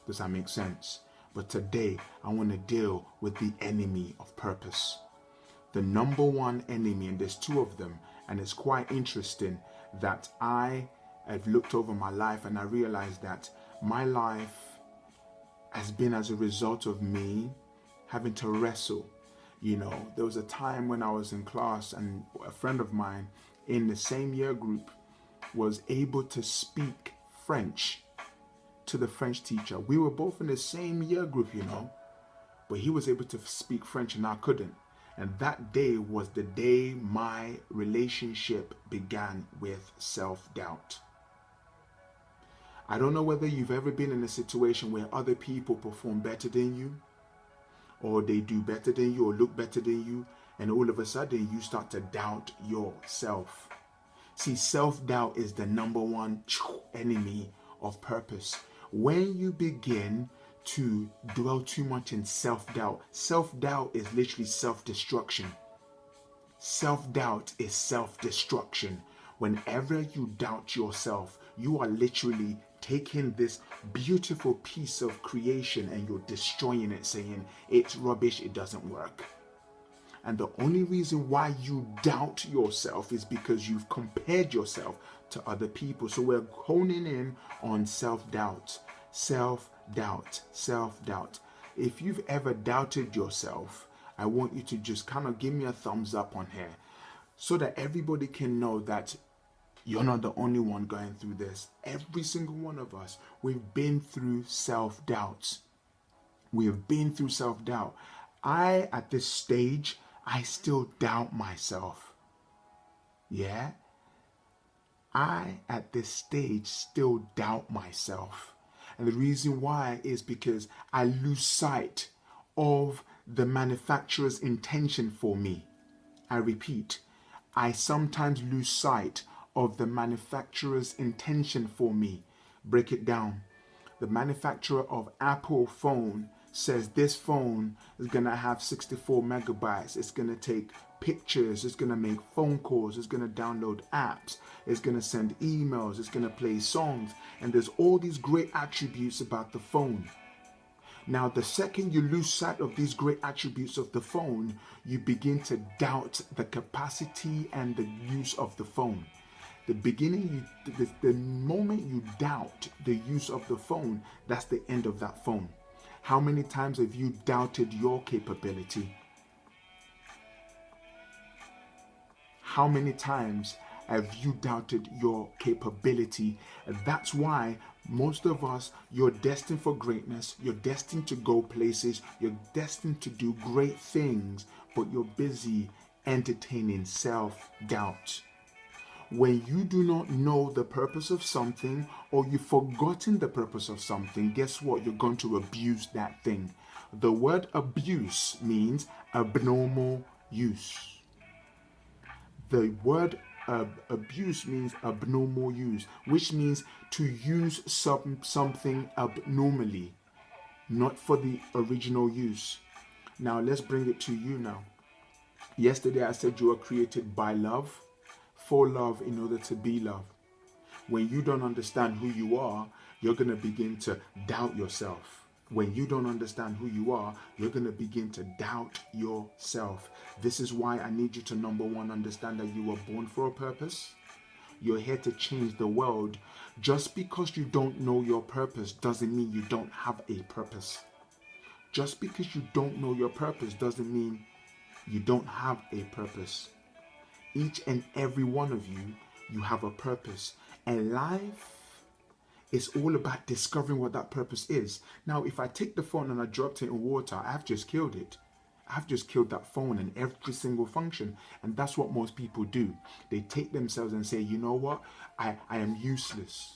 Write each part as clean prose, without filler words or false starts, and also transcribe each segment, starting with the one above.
Does that make sense? But today, I want to deal with the enemy of purpose. The number one enemy, and there's two of them, and it's quite interesting that I've looked over my life and I realized that my life has been as a result of me having to wrestle. You know, there was a time when I was in class and a friend of mine in the same year group was able to speak French to the French teacher. We were both in the same year group, you know, but he was able to speak French and I couldn't. And that day was the day my relationship began with self-doubt. I don't know whether you've ever been in a situation where other people perform better than you, or they do better than you, or look better than you, and all of a sudden you start to doubt yourself. See, self-doubt is the number one enemy of purpose. When you begin to dwell too much in self-doubt is literally self-destruction. Self-doubt is self-destruction. Whenever you doubt yourself, you are literally taking this beautiful piece of creation and you're destroying it, saying it's rubbish, it doesn't work. And the only reason why you doubt yourself is because you've compared yourself to other people. So we're honing in on self-doubt. Self-doubt. If you've ever doubted yourself, I want you to just kind of give me a thumbs up on here so that everybody can know that you're not the only one going through this. Every single one of us, we've been through self-doubts. We have been through self-doubt. At this stage, I still doubt myself. Yeah? At this stage, still doubt myself. And the reason why is because I lose sight of the manufacturer's intention for me. I repeat, I sometimes lose sight of the manufacturer's intention for me. Break it down. The manufacturer of Apple phone says this phone is going to have 64 megabytes. It's going to take pictures. It's going to make phone calls. It's going to download apps. It's going to send emails. It's going to play songs. And there's all these great attributes about the phone. Now, the second you lose sight of these great attributes of the phone, you begin to doubt the capacity and the use of the phone. The moment you doubt the use of the phone, that's the end of that phone. How many times have you doubted your capability? How many times have you doubted your capability? And that's why most of us, you're destined for greatness, you're destined to go places, you're destined to do great things, but you're busy entertaining self-doubt. When you do not know the purpose of something, or you've forgotten the purpose of something, guess what? You're going to abuse that thing. The word abuse means abnormal use. The word abuse means abnormal use, which means to use something abnormally, not for the original use. Now let's bring it to you now. Yesterday I said you were created by love, for love, in order to be love. When you don't understand who you are, you're going to begin to doubt yourself. When you don't understand who you are, you're going to begin to doubt yourself. This is why I need you to, number one, understand that you were born for a purpose. You're here to change the world. Just because you don't know your purpose doesn't mean you don't have a purpose. Just because you don't know your purpose doesn't mean you don't have a purpose. Each and every one of you, you have a purpose. And life is all about discovering what that purpose is. Now, if I take the phone and I dropped it in water, I've just killed it. I've just killed that phone and every single function. And that's what most people do. They take themselves and say, you know what? I am useless.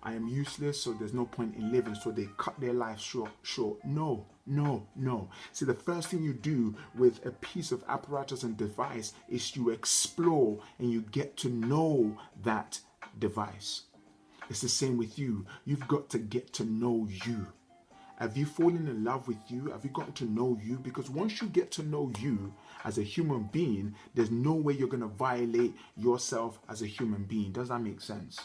I am useless, so there's no point in living. So they cut their life short. No. See, the first thing you do with a piece of apparatus and device is you explore and you get to know that device. It's the same with you. You've got to get to know you. Have you fallen in love with you? Have you gotten to know you? Because once you get to know you as a human being, there's no way you're going to violate yourself as a human being. Does that make sense?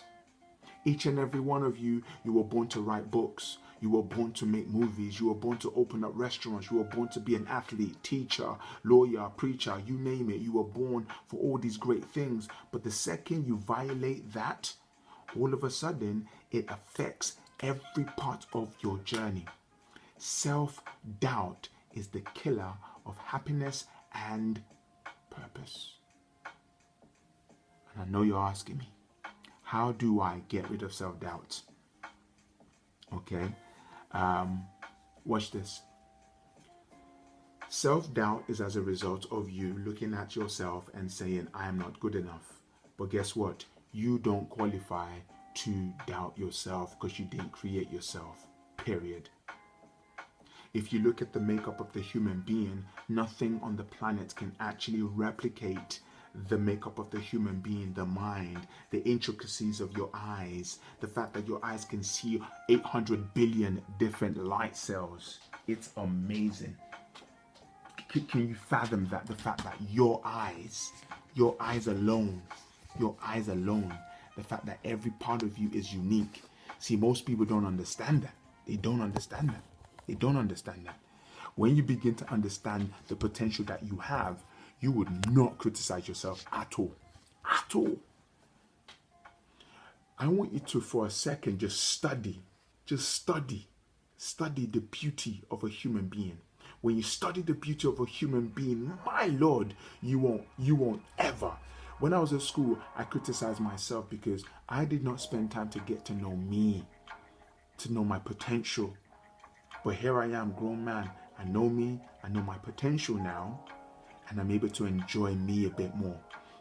Each and every one of you, you were born to write books. You were born to make movies. You were born to open up restaurants. You were born to be an athlete, teacher, lawyer, preacher, you name it. You were born for all these great things. But the second you violate that, all of a sudden, it affects every part of your journey. Self-doubt is the killer of happiness and purpose. And I know you're asking me, how do I get rid of self-doubt? Okay, watch this. Self-doubt is as a result of you looking at yourself and saying, I am not good enough. But guess what? You don't qualify to doubt yourself because you didn't create yourself, period. If you look at the makeup of the human being, nothing on the planet can actually replicate the makeup of the human being, the mind, the intricacies of your eyes, the fact that your eyes can see 800 billion different light cells. It's amazing. Can you fathom that? The fact that your eyes alone, the fact that every part of you is unique. See, most people don't understand that. They don't understand that. They don't understand that. When you begin to understand the potential that you have, you would not criticize yourself at all. At all. I want you to, for a second, just study the beauty of a human being. When you study the beauty of a human being, my Lord, you won't ever. When I was at school, I criticized myself because I did not spend time to get to know me, to know my potential. But here I am, grown man. I know me, I know my potential now, and I'm able to enjoy me a bit more.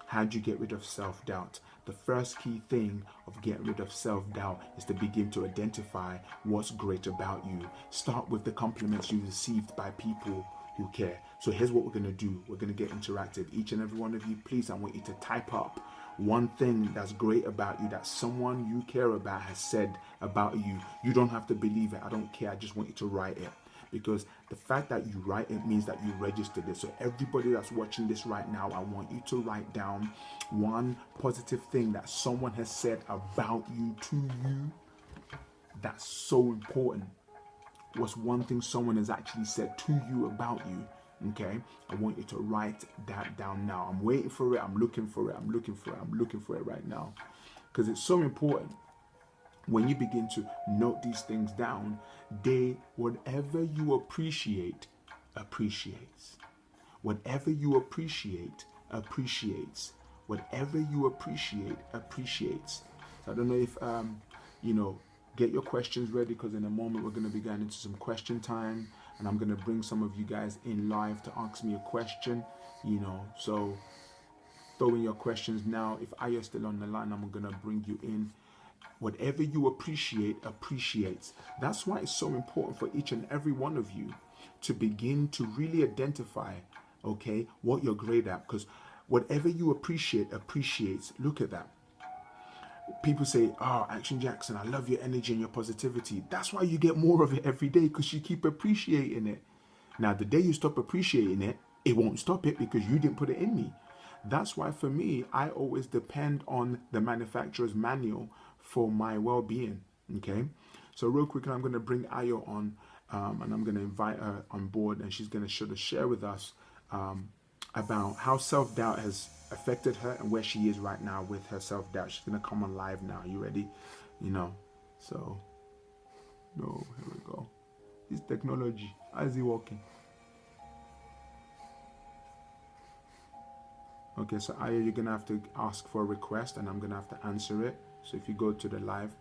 How do you get rid of self-doubt? The first key thing of getting rid of self-doubt is to begin to identify what's great about you. Start with the compliments you received by people who care. So here's what we're going to do. We're going to get interactive. Each and every one of you, please, I want you to type up one thing that's great about you that someone you care about has said about you. You don't have to believe it. I don't care. I just want you to write it. Because the fact that you write it means that you registered it. So everybody that's watching this right now, I want you to write down one positive thing that someone has said about you to you. That's so important. What's one thing someone has actually said to you about you? Okay, I want you to write that down now. I'm waiting for it. I'm looking for it. I'm looking for it right now, because it's so important. When you begin to note these things down, whatever you appreciate, appreciates. Whatever you appreciate, appreciates. Whatever you appreciate, appreciates. So I don't know if, get your questions ready, because in a moment we're going to be going into some question time, and I'm going to bring some of you guys in live to ask me a question, so throw in your questions now. If I are still on the line, I'm going to bring you in. Whatever you appreciate, appreciates. That's why it's so important for each and every one of you to begin to really identify, okay, what you're great at. Because whatever you appreciate, appreciates. Look at that. People say, Action Jackson, I love your energy and your positivity. That's why you get more of it every day, because you keep appreciating it. Now, the day you stop appreciating it, it won't stop it, because you didn't put it in me. That's why for me, I always depend on the manufacturer's manual for my well-being. Okay, so real quickly, I'm going to bring Ayo on, and I'm going to invite her on board, and she's going to share with us about how self-doubt has affected her and where she is right now with her self-doubt. She's going to come on live now. You ready? So no, here we go. This technology, how is it working? Okay, so Ayo, you're going to have to ask for a request, and I'm going to have to answer it. So if you go to the live,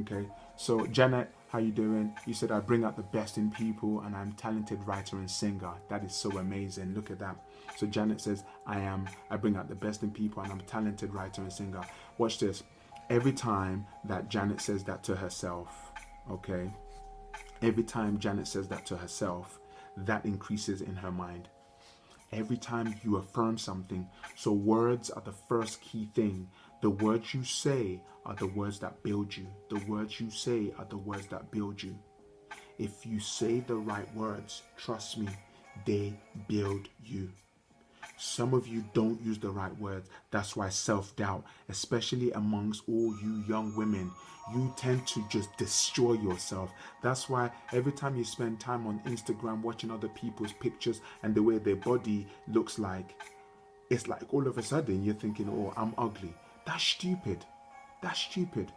okay. So Janet, how you doing? You said I bring out the best in people, and I'm a talented writer and singer. That is so amazing. Look at that. So Janet says I bring out the best in people, and I'm a talented writer and singer. Watch this. Every time that Janet says that to herself, okay, every time Janet says that to herself, that increases in her mind. Every time you affirm something. So words are the first key thing. The words you say are the words that build you. The words you say are the words that build you. If you say the right words, trust me, they build you. Some of you don't use the right words. That's why self-doubt, especially amongst all you young women, you tend to just destroy yourself. That's why every time you spend time on Instagram watching other people's pictures and the way their body looks like, it's like all of a sudden you're thinking, oh, I'm ugly. That's stupid. That's stupid.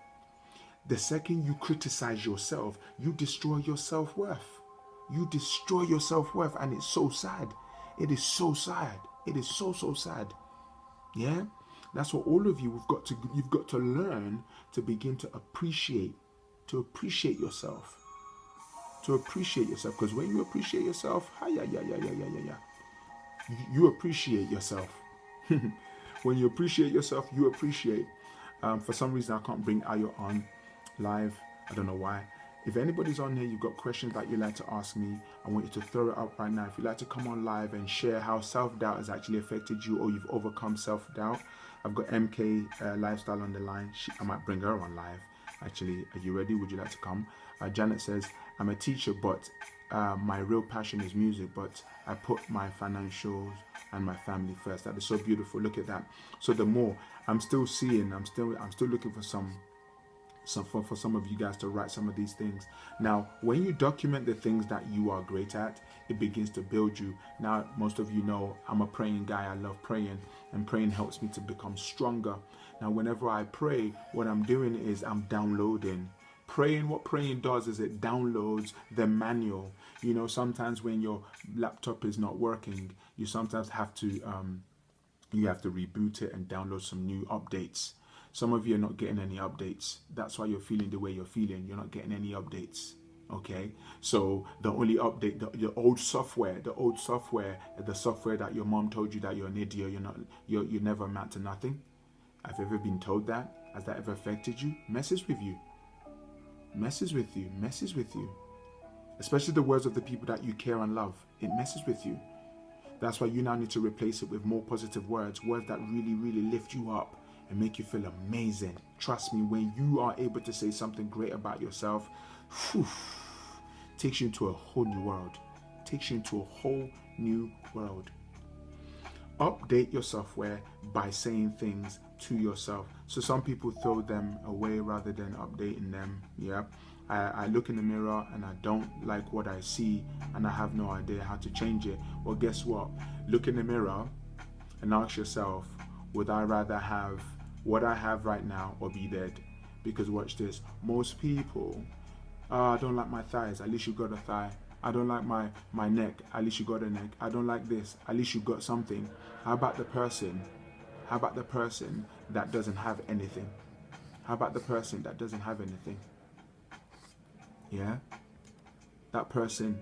The second you criticize yourself, you destroy your self-worth. You destroy your self-worth, and it's so sad. It is so sad. It is so, so sad. Yeah? That's what all of you you've got to learn to begin to appreciate yourself. To appreciate yourself. Because when you appreciate yourself, you appreciate yourself. When you appreciate yourself, you appreciate. For some reason, I can't bring Ayo on live. I don't know why. If anybody's on here, you've got questions that you'd like to ask me, I want you to throw it up right now. If you'd like to come on live and share how self-doubt has actually affected you, or you've overcome self-doubt, I've got MK Lifestyle on the line. I might bring her on live. Actually, are you ready? Would you like to come? Janet says, I'm a teacher, but my real passion is music, but I put my financials and my family first. That is so beautiful. Look at that. So the more I'm still seeing, I'm still looking for for some of you guys to write some of these things. Now, when you document the things that you are great at, it begins to build you. Now, most of you know I'm a praying guy. I love praying, and praying helps me to become stronger. Now, whenever I pray, what I'm doing is I'm downloading. Praying, what praying does is it downloads the manual. You know, sometimes when your laptop is not working, you sometimes have to reboot it and download some new updates. Some of you are not getting any updates. That's why you're feeling the way you're feeling. You're not getting any updates. Okay, so the only update, the old software, the software that your mom told you that you're an idiot, you never amount to nothing. Have you ever been told that? Has that ever affected you? Messes with you. Especially the words of the people that you care and love. It messes with you. That's why you now need to replace it with more positive words that really, really lift you up and make you feel amazing. Trust me, when you are able to say something great about yourself, takes you into a whole new world. Update your software by saying things to yourself. So some people throw them away rather than updating them. Yeah, I look in the mirror and I don't like what I see and I have no idea how to change it. Well, guess what? Look in the mirror and ask yourself, would I rather have what I have right now or be dead? Because watch this, most people, I don't like my thighs, at least you got a thigh. I don't like my neck, at least you got a neck. I don't like this, at least you got something. How about the person that doesn't have anything? Yeah, that person.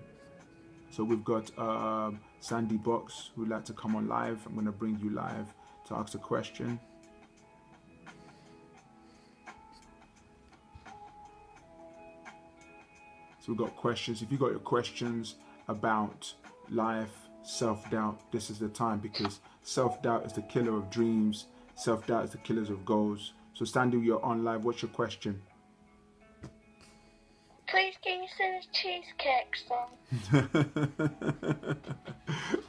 So we've got Sandy Box who'd like to come on live. I'm going to bring you live to ask a question. So we've got questions. If you've got your questions about life, self-doubt, this is the time, because self-doubt is the killer of dreams. Self-doubt is the killer of goals. So Sandy, you're on live. What's your question? Please can you sing a cheesecake song?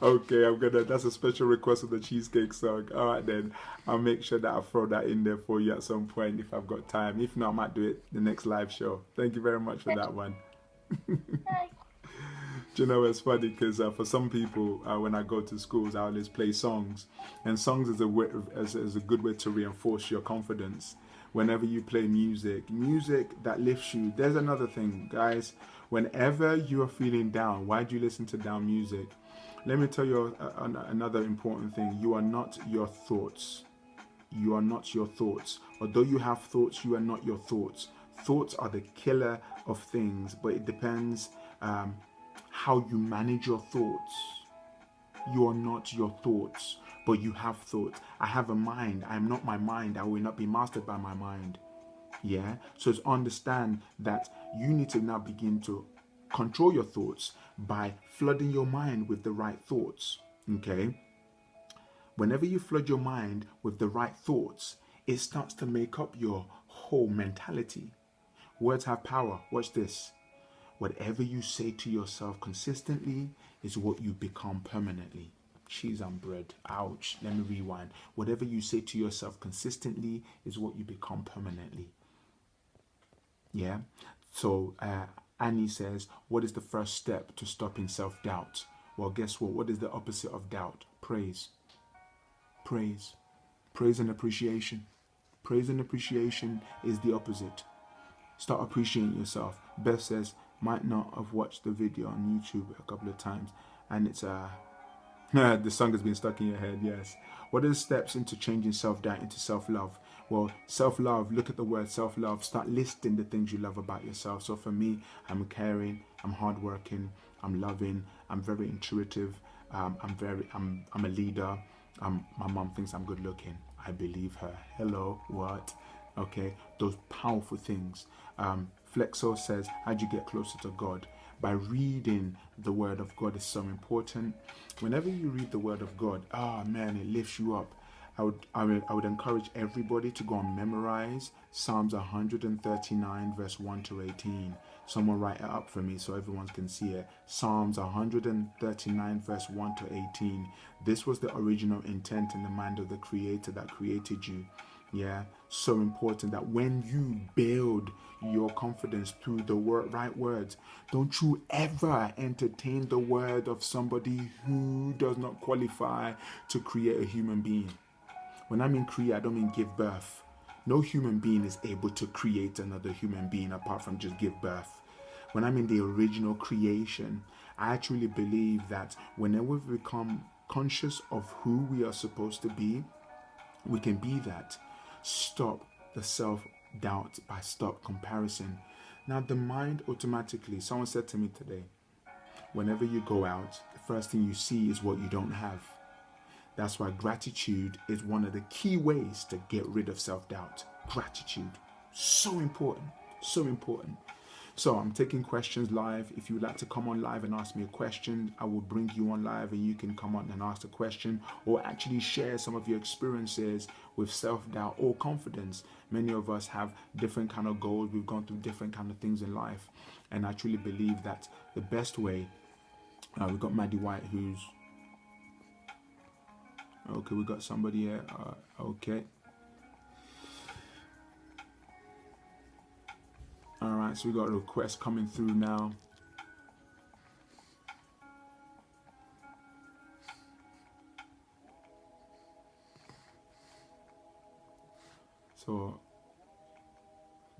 Okay, that's a special request of the cheesecake song. All right then, I'll make sure that I throw that in there for you at some point if I've got time. If not, I might do it the next live show. Thank you very much for that one. Bye. Do you know, it's funny because for some people, when I go to schools, I always play songs, and songs is a good way to reinforce your confidence. Whenever you play music that lifts you. There's another thing, guys. Whenever you are feeling down, why do you listen to down music? Let me tell you another important thing. You are not your thoughts. You are not your thoughts. Although you have thoughts, you are not your thoughts. Thoughts are the killer of things, but it depends how you manage your thoughts. You are not your thoughts, but you have thoughts. I have a mind. I am not my mind. I will not be mastered by my mind. Yeah? So it's understand that you need to now begin to control your thoughts by flooding your mind with the right thoughts. Okay? Whenever you flood your mind with the right thoughts, it starts to make up your whole mentality. Words have power. Watch this. Whatever you say to yourself consistently is what you become permanently. cheese and bread. Ouch. Let me rewind. Whatever you say to yourself consistently is what you become permanently. Yeah. So Annie says, what is the first step to stopping self-doubt? Well, guess what? What is the opposite of doubt? Praise. Praise. Praise and appreciation. Praise and appreciation is the opposite. Start appreciating yourself. Beth says, might not have watched the video on YouTube a couple of times, and it's the song has been stuck in your head. Yes. What are the steps into changing self-doubt into self-love? Well, self-love, look at the word self-love. Start listing the things you love about yourself. So for me, I'm caring, I'm hardworking, I'm loving, I'm very intuitive, I'm a leader. My mom thinks I'm good looking. I believe her. Hello, what? Okay, those powerful things. Flexo says, how'd you get closer to God? By reading the word of God is so important. Whenever you read the word of God, man, it lifts you up. I would encourage everybody to go and memorize Psalms 139 verse 1 to 18. Someone write it up for me so everyone can see it. Psalms 139 verse 1 to 18. This was the original intent in the mind of the Creator that created you. Yeah, so important that when you build your confidence through the right words, don't you ever entertain the word of somebody who does not qualify to create a human being. When I mean create, I don't mean give birth. No human being is able to create another human being apart from just give birth. When I mean the original creation, I actually believe that whenever we become conscious of who we are supposed to be, we can be that. Stop the self-doubt by stop comparison. Now the mind automatically, someone said to me today, whenever you go out, the first thing you see is what you don't have. That's why gratitude is one of the key ways to get rid of self-doubt. Gratitude. So important. So important. So I'm taking questions live. If you would like to come on live and ask me a question, I will bring you on live and you can come on and ask a question or actually share some of your experiences with self-doubt or confidence. Many of us have different kind of goals. We've gone through different kind of things in life. And I truly believe that the best way, we've got Maddie White who's, okay, we got somebody here. Okay. All right, so we got a request coming through now. So,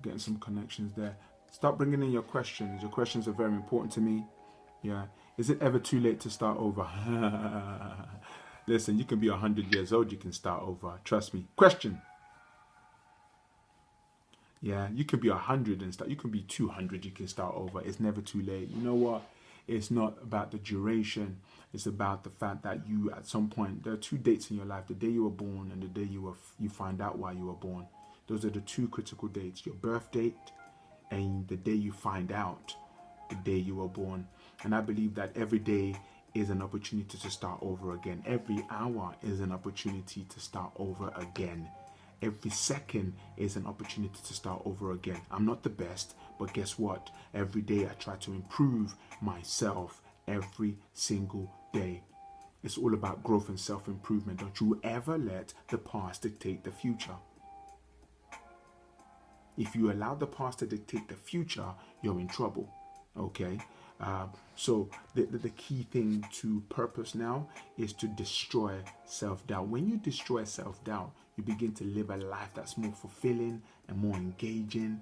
getting some connections there. Start bringing in your questions. Your questions are very important to me. Yeah. Is it ever too late to start over? Listen, you can be 100 years old, you can start over. Trust me. Question. Yeah, you could be 100 and start. You can be 200, you can start over. It's never too late. You know what? It's not about the duration. It's about the fact that you, at some point, there are two dates in your life: the day you were born and the day you find out why you were born. Those are the two critical dates: your birth date and the day you find out the day you were born. And I believe that every day is an opportunity to start over again. Every hour is an opportunity to start over again. Every second is an opportunity to start over again. I'm not the best, but guess what? Every day I try to improve myself every single day. It's all about growth and self-improvement. Don't you ever let the past dictate the future. If you allow the past to dictate the future, you're in trouble. Okay? So the key thing to purpose now is to destroy self-doubt. When you destroy self-doubt, you begin to live a life that's more fulfilling and more engaging.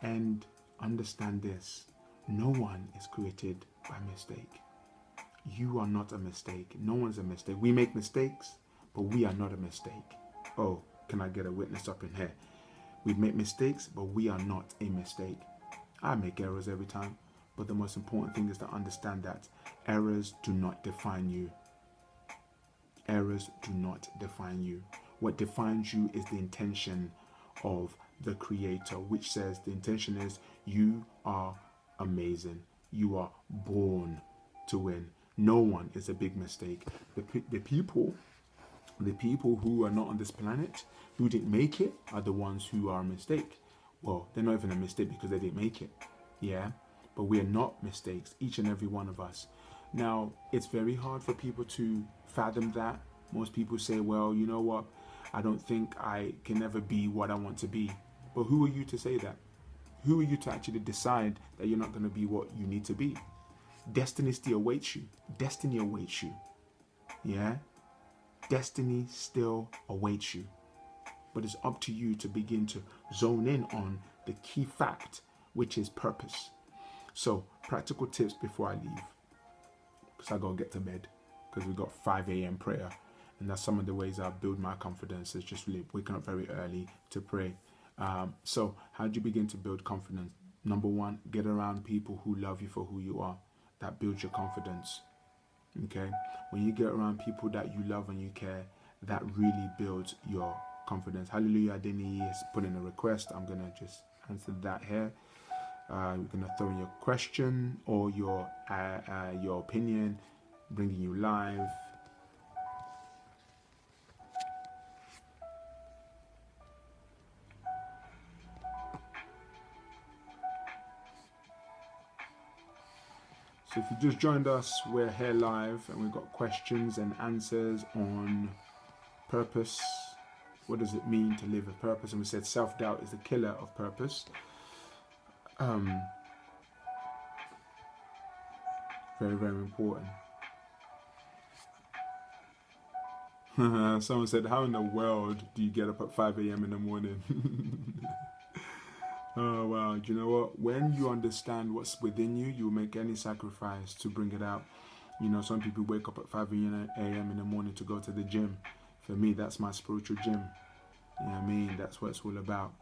And understand this: no one is created by mistake. You are not a mistake. No one's a mistake. We make mistakes, but we are not a mistake. Oh, can I get a witness up in here? We make mistakes, but we are not a mistake. I make errors every time. But the most important thing is to understand that errors do not define you. Errors do not define you. What defines you is the intention of the Creator, which says the intention is you are amazing. You are born to win. No one is a big mistake. The people who are not on this planet, who didn't make it, are the ones who are a mistake. Well, they're not even a mistake because they didn't make it. Yeah. But we are not mistakes, each and every one of us. Now, it's very hard for people to fathom that. Most people say, well, you know what? I don't think I can ever be what I want to be. But who are you to say that? Who are you to actually decide that you're not going to be what you need to be? Destiny still awaits you. Destiny awaits you. Yeah? Destiny still awaits you. But it's up to you to begin to zone in on the key fact, which is purpose. So, practical tips before I leave, because I gotta get to bed, because we got 5 a.m. prayer, and that's some of the ways I build my confidence, is just really waking up very early to pray. So how do you begin to build confidence? Number one, get around people who love you for who you are. That builds your confidence. Okay, when you get around people that you love and you care, that really builds your confidence. Hallelujah. Denny is putting a request. I'm gonna just answer that here. You're gonna throw in your question or your opinion, bringing you live. So if you just joined us, we're here live and we've got questions and answers on purpose. What does it mean to live with purpose? And we said self-doubt is the killer of purpose. Very, very important. Someone said, how in the world do you get up at 5 a.m. in the morning? Oh, wow. Do you know what? When you understand what's within you, you'll make any sacrifice to bring it out. You know, some people wake up at 5 a.m. in the morning to go to the gym. For me, that's my spiritual gym. You know what I mean? That's what it's all about.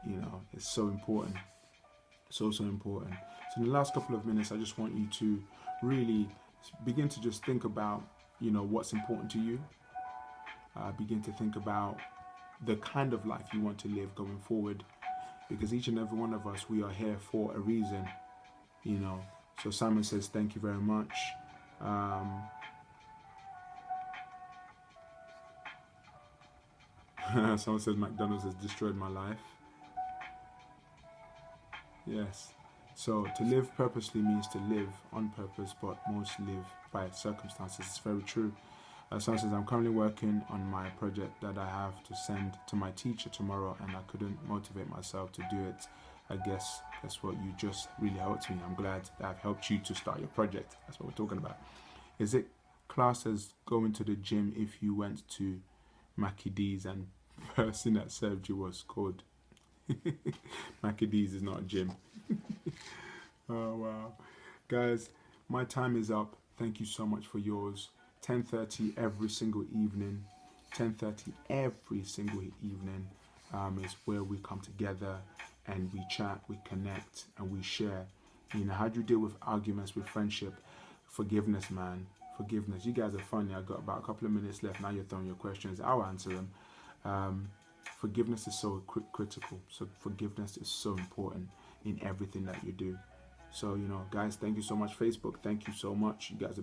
You know, it's so important. So important. So in the last couple of minutes, I just want you to really begin to just think about, you know, what's important to you. Begin to think about the kind of life you want to live going forward. Because each and every one of us, we are here for a reason, you know. So Simon says, thank you very much. Someone says McDonald's has destroyed my life. Yes. So to live purposely means to live on purpose, but most live by circumstances. It's very true. Someone says, I'm currently working on my project that I have to send to my teacher tomorrow, and I couldn't motivate myself to do it. I guess that's what you just really helped me. I'm glad that I've helped you to start your project. That's what we're talking about. Is it classed as going to the gym if you went to Mackie D's and the person that served you was called? Mackie D's is not a gym. Oh, wow. Guys, my time is up. Thank you so much for yours. 10:30 every single evening. 10:30 every single evening is where we come together and we chat, we connect, and we share. You know, how do you deal with arguments, with friendship? Forgiveness, man. Forgiveness. You guys are funny. I got about a couple of minutes left. Now you're throwing your questions. I'll answer them. Forgiveness is so critical. So forgiveness is so important in everything that you do. So, you know, guys, thank you so much. Facebook, thank you so much. You guys are